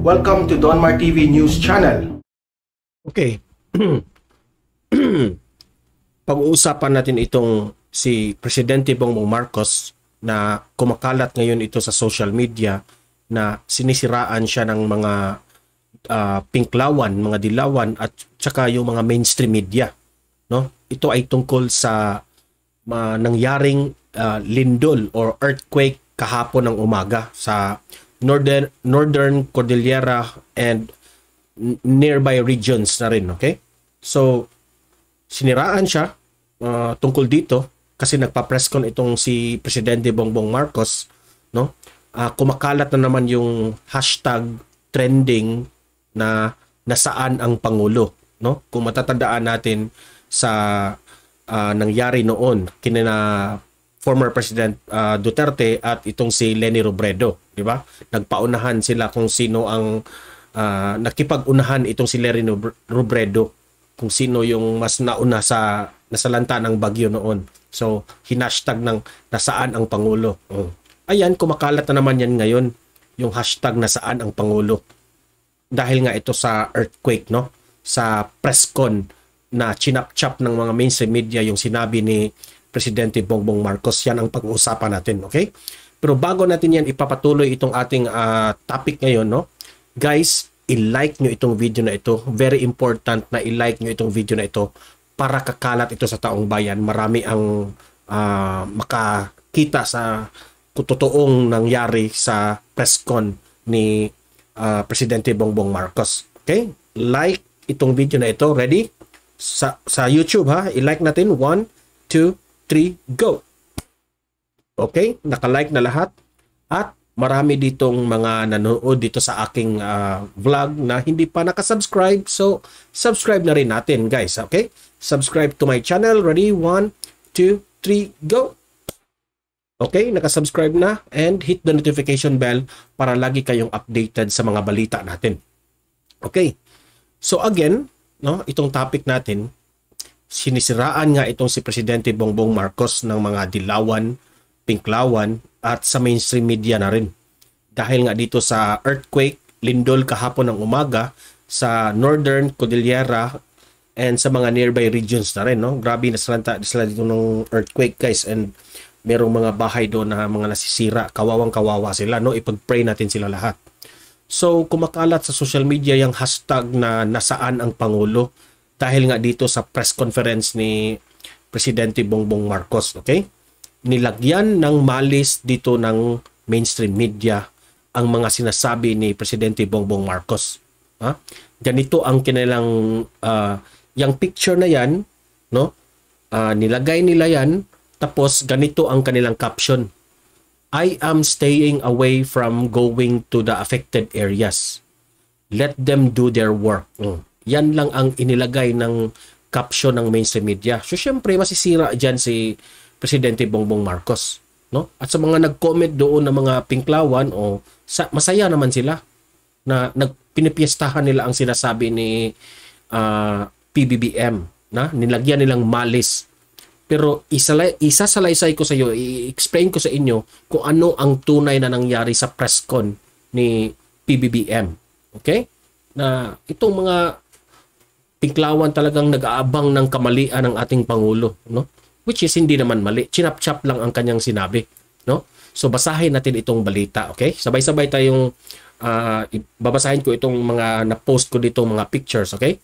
Welcome to Donmar TV News Channel. Okay. Pag-uusapan natin itong si Presidente Bongbong Marcos na kumakalat ngayon ito sa social media na sinisiraan siya ng mga pinklawan, mga dilawan at saka yung mga mainstream media. No? Ito ay tungkol sa nangyaring lindol or earthquake kahapon ng umaga sa Northern Cordillera and nearby regions na rin, okay? So, siniraan siya tungkol dito kasi nagpa-presscon itong si Presidente Bongbong Marcos, no? Kumakalat na naman yung hashtag trending na nasaan ang Pangulo, no? Kung matatandaan natin sa nangyari noon kina former President Duterte at itong si Leni Robredo, di ba? Nagpaunahan sila kung sino ang nakipag-unahan itong si Leni Robredo, kung sino yung mas nauna sa nasalanta ng bagyo noon. So, hinashtag ng nasaan ang Pangulo. Ayan, kumakalat na naman yan ngayon, yung hashtag nasaan ang Pangulo. Dahil nga ito sa earthquake, no? Sa presscon na chinap-chap ng mga mainstream media yung sinabi ni Presidente Bongbong Marcos. Yan ang pag-uusapan natin, okay? Pero bago natin yan ipapatuloy itong ating topic ngayon, no? Guys, i-like nyo itong video na ito. Very important na i-like nyo itong video na ito para kakalat ito sa taong bayan. Marami ang makakita sa totoong nangyari sa presscon ni Presidente Bongbong Marcos. Okay? Like itong video na ito. Ready? Sa YouTube, ha? I-like natin. 1, 2, 3, go! Okay? Naka-like na lahat. At marami ditong mga nanonood dito sa aking vlog na hindi pa nakasubscribe. So, subscribe na rin natin, guys. Okay? Subscribe to my channel. Ready? 1, 2, 3, go! Okay? Nakasubscribe na. And hit the notification bell para lagi kayong updated sa mga balita natin. Okay? So, again, no, itong topic natin, sinisiraan nga itong si Presidente Bongbong Marcos ng mga dilawan, pinklawan, at sa mainstream media na rin. Dahil nga dito sa earthquake, lindol kahapon ng umaga sa Northern Cordillera and sa mga nearby regions na rin. No? Grabe nasalanta sila dito ng earthquake, guys. And merong mga bahay doon na mga nasisira. Kawawang-kawawa sila. No? Ipag-pray natin sila lahat. So, kumakalat sa social media yung hashtag na nasaan ang Pangulo dahil nga dito sa press conference ni Presidente Bongbong Marcos, okay? Nilagyan ng malis dito ng mainstream media ang mga sinasabi ni Presidente Bongbong Marcos. Ha? Ganito ang kanilang yung picture na yan, no? Nilagay nila yan, tapos ganito ang kanilang caption. I am staying away from going to the affected areas. Let them do their work. Yan lang ang inilagay ng caption ng mainstream media. So, syempre, masisira dyan si Presidente Bongbong Marcos. No? At sa mga nag-comment doon ng mga pinklawan, masaya naman sila na pinipiestahan nila ang sinasabi ni PBBM. Na? Nilagyan nilang malis. Pero isasalaysay ko sa iyo, i-explain ko sa inyo kung ano ang tunay na nangyari sa presscon ni PBBM. Okay? Na itong mga pinklawan talagang nag-aabang ng kamalian ng ating Pangulo, no? Which is hindi naman mali. Chinap-chap lang ang kanyang sinabi, no? So basahin natin itong balita, okay? Sabay-sabay tayong babasahin ko itong mga na-post ko dito mga pictures, okay?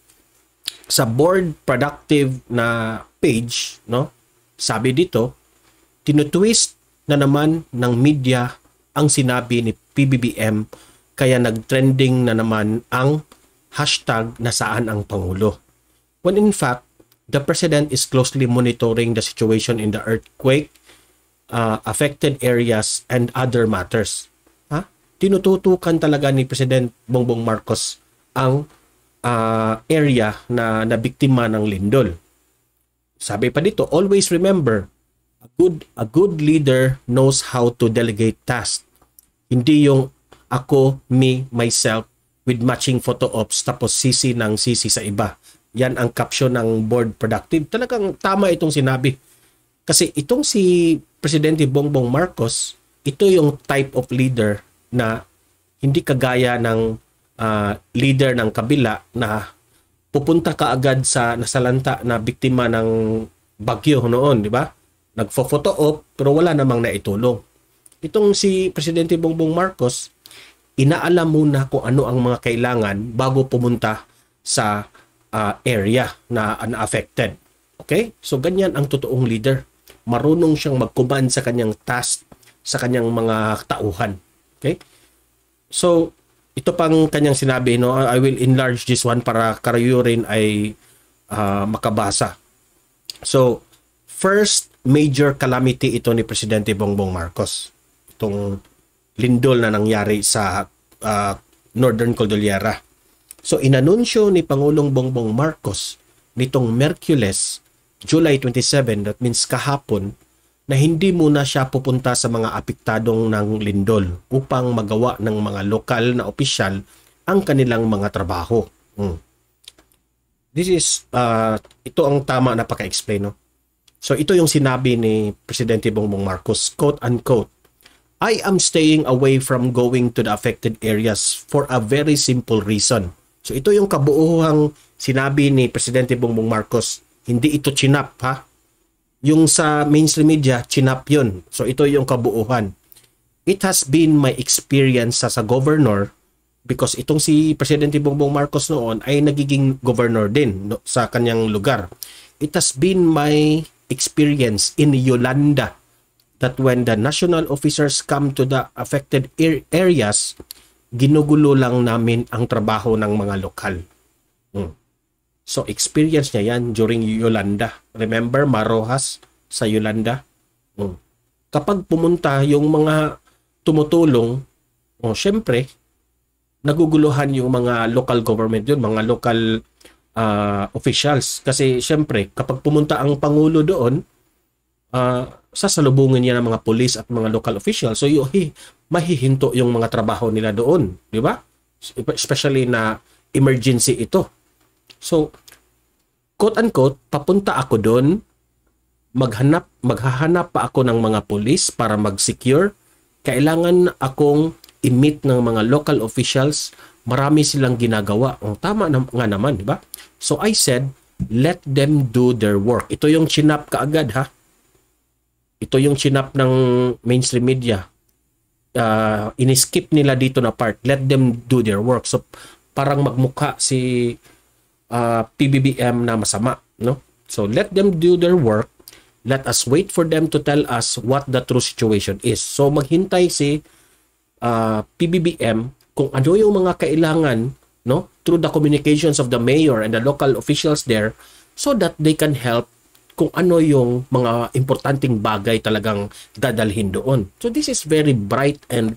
Sa Board Productive na page, no? Sabi dito, tinutwist na naman ng media ang sinabi ni PBBM kaya nag-trending na naman ang hashtag nasaan ang Pangulo. When in fact, the President is closely monitoring the situation in the earthquake, affected areas, and other matters. Ha? Tinututukan talaga ni President Bongbong Marcos ang area na nabiktima ng lindol. Sabi pa dito, always remember, a good leader knows how to delegate tasks. Hindi yung ako, me, myself, with matching photo ops tapos sisi ng sisi sa iba. Yan ang caption ng Board Productive. Talagang tama itong sinabi. Kasi itong si Presidente Bongbong Marcos, ito yung type of leader na hindi kagaya ng leader ng kabila na pupunta ka agad sa nasalanta na biktima ng bagyo noon, di ba? Nagfo-photo op pero wala namang naitulong. Itong si Presidente Bongbong Marcos, inaalam muna kung ano ang mga kailangan bago pumunta sa area na unaffected. Okay? So ganyan ang totoong leader. Marunong siyang mag-command sa kanyang task, sa kanyang mga tauhan. Okay? So ito pang kanyang sinabi, no, I will enlarge this one para kayo rin ay makabasa. So, first major calamity ito ni Presidente Bongbong Marcos. Itong lindol na nangyari sa Northern Cordillera. So, inanunsyo ni Pangulong Bongbong Marcos nitong Miyerkules, July 27, that means kahapon, na hindi muna siya pupunta sa mga apektadong ng lindol upang magawa ng mga lokal na opisyal ang kanilang mga trabaho. This is, ito ang tama na paka-explain. No? So ito yung sinabi ni Presidente Bongbong Marcos, quote-unquote, I am staying away from going to the affected areas for a very simple reason. So ito yung kabuuhang sinabi ni Presidente Bongbong Marcos, hindi ito chinap ha. Yung sa mainstream media, chinap yun. So ito yung kabuuhan. It has been my experience as a governor because itong si Presidente Bongbong Marcos noon ay nagiging governor din sa kanyang lugar. It has been my experience in Yolanda that when the national officers come to the affected areas, ginugulo lang namin ang trabaho ng mga lokal. So, experience niya yan during Yolanda. Remember, Marojas sa Yolanda? Kapag pumunta yung mga tumutulong, syempre, naguguluhan yung mga local government yun, mga local officials. Kasi, syempre, kapag pumunta ang Pangulo doon, sasalubungin niya ng mga police at mga local officials. So, mahihinto yung mga trabaho nila doon. Di ba? Especially na emergency ito. So, quote-unquote, papunta ako doon, maghahanap pa ako ng mga police para mag-secure. Kailangan akong i-meet ng mga local officials. Marami silang ginagawa. Tama nga naman, di ba? So, I said, let them do their work. Ito yung chinap kaagad, ha? Ito yung chinap ng mainstream media. Iniskip nila dito na part. Let them do their work. So, parang magmukha si PBBM na masama, no? So let them do their work. Let us wait for them to tell us what the true situation is. So maghintay si PBBM kung ano yung mga kailangan, no, through the communications of the mayor and the local officials there, so that they can help kung ano yung mga importanteng bagay talagang dadalhin doon. So this is very bright and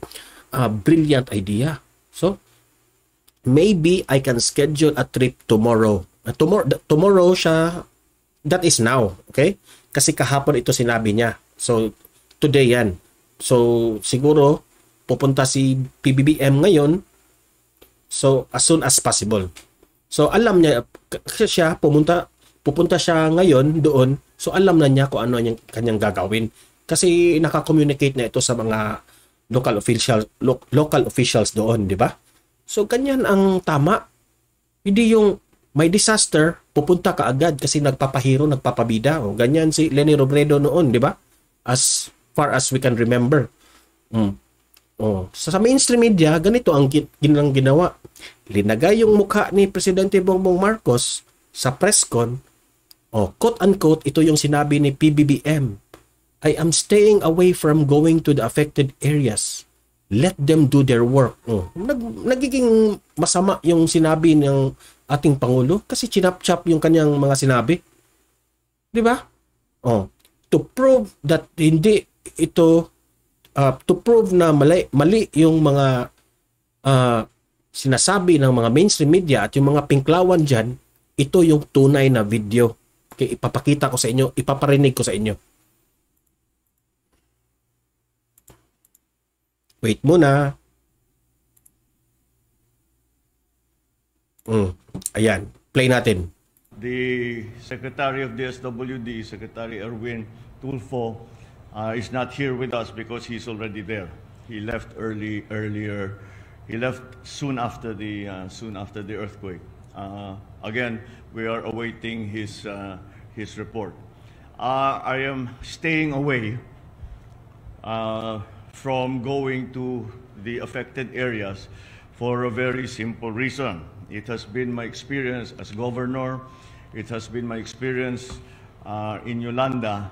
brilliant idea. So maybe I can schedule a trip tomorrow. Tomorrow siya, that is now, okay? Kasi kahapon ito sinabi niya. So, today yan. So, siguro, pupunta si PBBM ngayon, so, as soon as possible. So, alam niya, kasi siya, pupunta siya ngayon doon, so alam na niya kung ano yung kanyang gagawin. Kasi naka-communicate na ito sa mga local officials doon, di ba? So, ganyan ang tama. Hindi yung may disaster, pupunta ka agad kasi nagpapahiro, nagpapabida. Ganyan si Leni Robredo noon, di ba? As far as we can remember. Sa mainstream media, ganito ang ginawa. Linagay yung mukha ni Presidente Bongbong Marcos sa presscon. Quote-unquote, ito yung sinabi ni PBBM. I am staying away from going to the affected areas. Let them do their work. Nagiging masama yung sinabi ng ating Pangulo kasi chinap-chap yung kanyang mga sinabi. Di ba? To prove that hindi ito, to prove na mali yung mga sinasabi ng mga mainstream media at yung mga pinklawan dyan, ito yung tunay na video. Okay, ipapakita ko sa inyo, ipaparinig ko sa inyo. Wait muna. Ayan, play natin. The Secretary of DSWD, Secretary Erwin Tulfo, is not here with us because he's already there. He left earlier He left soon after the earthquake. Again, we are awaiting his report. I am staying away from going to the affected areas for a very simple reason. It has been my experience as governor, it has been my experience in Yolanda,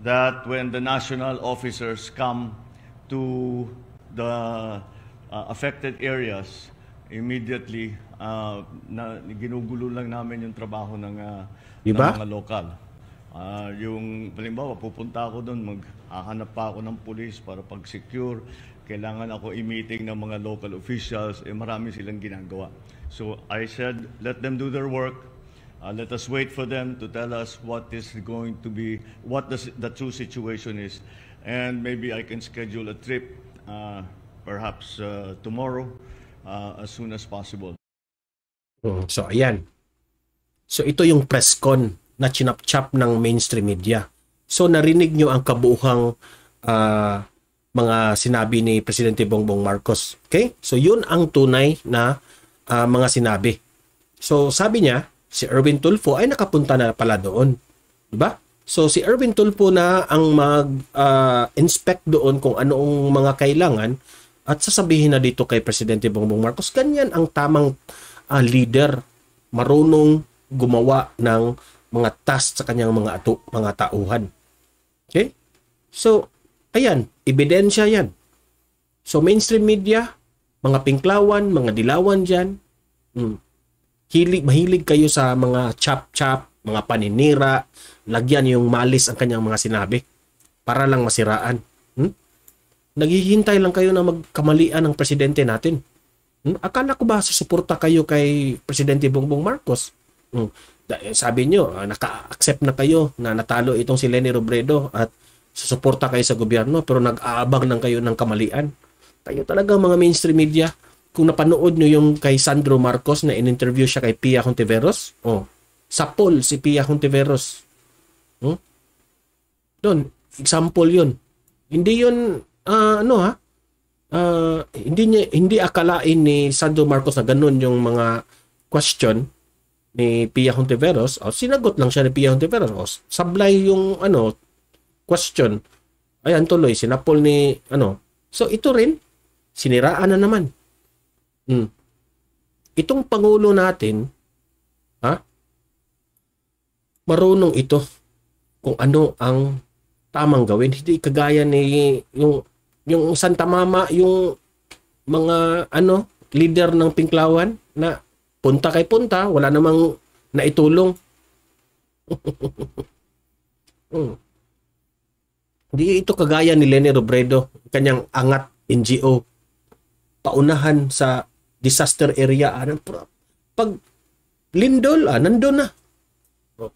that when the national officers come to the affected areas, immediately ginugulo lang namin yung trabaho ng Diba? mga lokal. Yung halimbawa, pupunta ako doon, maghahanap pa ako ng pulis para pag-secure. Kailangan ako i-meeting ng mga local officials. Marami silang ginagawa. So I said, let them do their work. Let us wait for them to tell us what is going to be, what the true situation is. And maybe I can schedule a trip, perhaps tomorrow, as soon as possible. So, ayan. So, ito yung press con na chinap-chap ng mainstream media. So, narinig nyo ang kabuuhang mga sinabi ni Presidente Bongbong Marcos. Okay? So, yun ang tunay na mga sinabi. So, sabi niya, si Erwin Tulfo ay nakapunta na pala doon. Diba? So, si Erwin Tulfo na ang mag-inspect doon kung anoong mga kailangan at sasabihin na dito kay Presidente Bongbong Marcos, ganyan ang tamang leader, marunong gumawa ng mga task sa kanyang mga tauhan. Okay? So, ayan, ebidensya yan. So, mainstream media, mga pinklawan, mga dilawan dyan, mahilig kayo sa mga chap-chap, mga paninira, lagyan yung malis ang kanyang mga sinabi para lang masiraan. Naghihintay lang kayo na magkamalian ng presidente natin. Akala ko ba susuporta kayo kay Presidente Bongbong Marcos? Sabi nyo, naka-accept na kayo na natalo itong si Leni Robredo at susuporta kayo sa gobyerno pero nag-aabang lang kayo ng kamalian. Kayo talaga mga mainstream media. Kung napanood nyo yung kay Sandro Marcos na in-interview siya kay Pia Hontiveros, sapol si Pia Hontiveros. Doon, example yun. Hindi yun, hindi akalain ni Sandro Marcos na ganun yung mga question ni Pia Hontiveros. Sinagot lang siya ni Pia Hontiveros. Sablay yung question. Ayan tuloy, sinapol ni So ito rin, siniraan na naman. Itong Pangulo natin, marunong ito kung ano ang tamang gawin. Hindi kagaya ni yung Santa Mama, yung mga leader ng Pinklawan na punta kay punta, wala namang naitulong. Hindi ito kagaya ni Leni Robredo, kanyang angat NGO. Paunahan sa disaster area. Pag lindol, nandun na.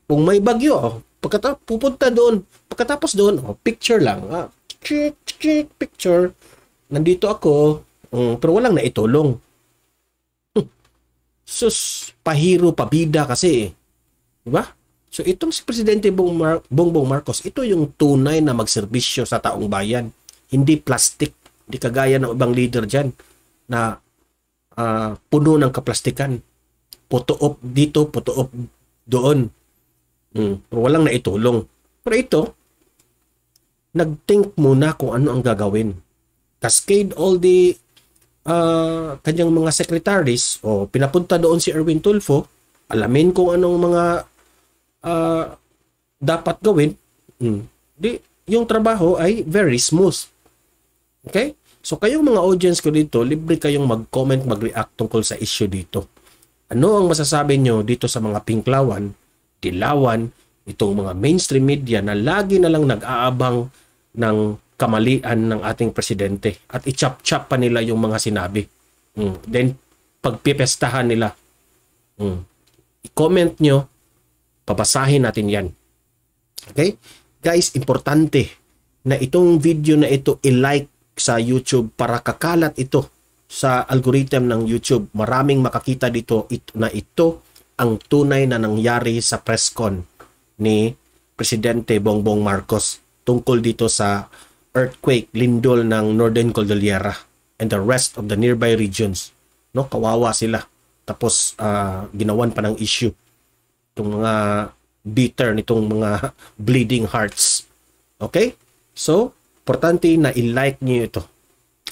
Kung may bagyo, pupunta doon. Pagkatapos doon, picture lang. Picture. Nandito ako, pero walang naitulong. Sus, pahiro, pabida kasi. Diba? So itong si Presidente Bongbong Marcos, ito yung tunay na magserbisyo sa taong bayan. Hindi plastic. Hindi kagaya ng ibang leader dyan na puno ng kaplastikan. Putuop dito, putuop doon. Pero walang naitulong. Pero ito, nag-think muna kung ano ang gagawin. Cascade all the kanyang mga secretaries o pinapunta doon si Erwin Tulfo, alamin kung anong mga dapat gawin. Yung trabaho ay very smooth. Okay? So kayong mga audience ko dito, libre kayong mag-comment, mag-react tungkol sa issue dito. Ano ang masasabi nyo dito sa mga pinklawan, dilawan, itong mga mainstream media na lagi na lang nag-aabang ng kamalian ng ating presidente at i-chop-chop pa nila yung mga sinabi. Then, pagpipestahan nila. I-comment nyo, pabasahin natin yan. Okay? Guys, importante na itong video na ito i-like sa YouTube para kakalat ito sa algorithm ng YouTube. Maraming makakita dito na ito ang tunay na nangyari sa press con ni Presidente Bongbong Marcos tungkol dito sa earthquake, lindol ng Northern Cordillera. and the rest of the nearby regions. No, kawawa sila. Tapos ginawan pa ng issue itong mga bitter nitong mga bleeding hearts. Okay? So, importante na i-like niyo ito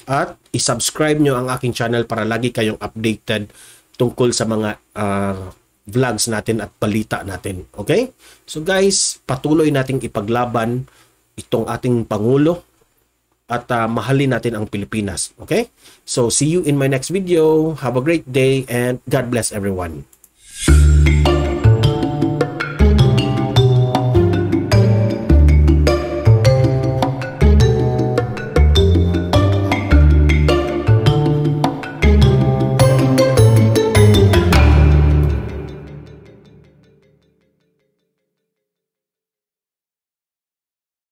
at i-subscribe nyo ang aking channel para lagi kayong updated tungkol sa mga vlogs natin at balita natin. Okay? So guys, patuloy nating ipaglaban itong ating Pangulo at mahalin natin ang Pilipinas. Okay? So see you in my next video. Have a great day and God bless everyone.